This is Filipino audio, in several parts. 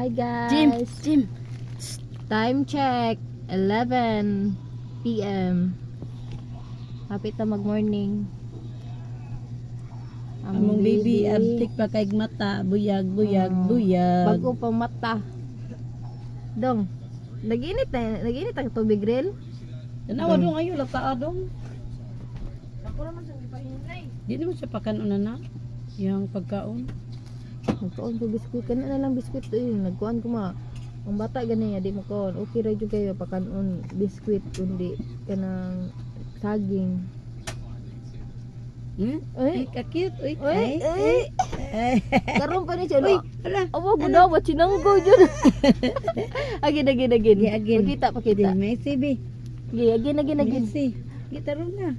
Hi guys. Jim. Time check. 11 p.m. Hapit na mag-morning. Among baby abtik pa kay mata, buyag. Bago pa mata. Dong. Naginit ang tubig grill. Tanawa dong ayo lata dong. Ako naman sa ipahinay. Di naman siya pakanon na yung pagkaon. Magkaon ko biskuit kana na lang biskuit nagkuan ko ma. Ang bata gani di mo kaon. Okay ra jud kayo pakanon biskuit kundi kanang saging. Ay, kakit. Uy. Ay. Karon pa ni siya. Uy, ala. Awa gudaw ba sinanggo jud. Agin. Again. Pakita. Messi be. Gi agin. Messi. Kita ron na.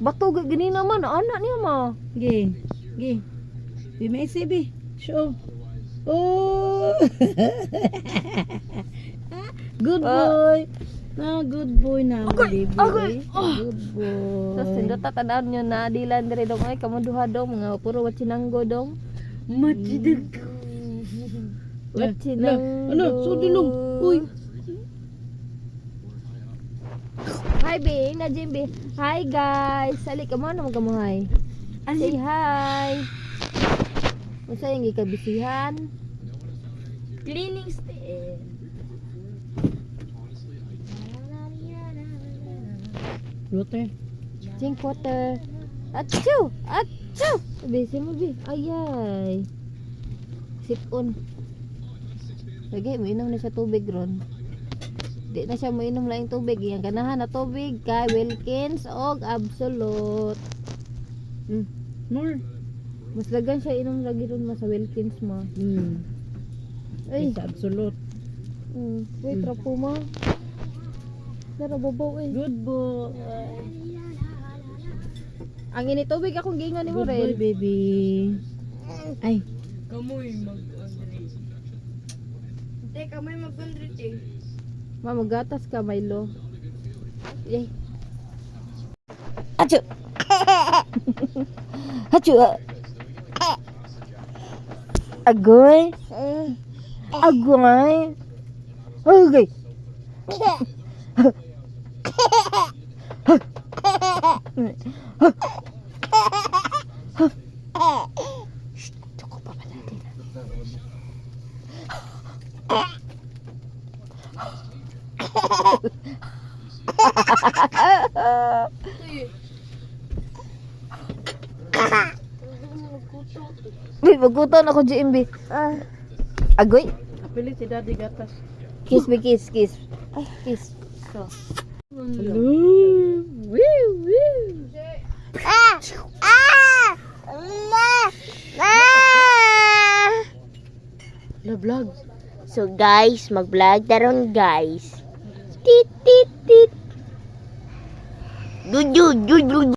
Bato gani naman anak niya ma. Gi. Be Messi be. Show. Oh. Good boy. Good boy na baby. Agoy. Good boy. Sa sindot tatanaw nyo na dilan diri dong ay kamuduha dong mga puro watsinanggo dong. Machidag. Watsinanggo. Ano? Sudulong. Uy. Hi be, na Jimbe. Hi guys. Sali ka mo na magamuhay. Say hi. Unsa yung gikabisihan? Cleaning stand. Lote. Drink water. Achoo! Bisi mo bi. Ayay. Sipon. Lagi, mainom na siya tubig ron. Di na siya mainom lang tubig. Yang ganahan na tubig kay Wilkins og Absolute. More. Mas lagan siya inom lagi ron sa Wilkins mo. Ay. It's absolute. Wait, trapo mo. Nara babaw eh. Good boy. Ang ini tubig akong gingan ni Good boy, Morel. baby. Ay. Kamoy mag-100. Hindi, kamoy mag-100 eh. Ma, magatas ka, Milo. Yay. Acho. Acho. Agoy. Agoy. Agoy. Cukup pa ba natin? Magkutan ako, GMB. Agoy. Apili si Daddy Gatas. Kiss me, kiss. Ay, kiss. So. Hello. La vlog. So guys, mag-vlog taron guys. Tit. Jujur.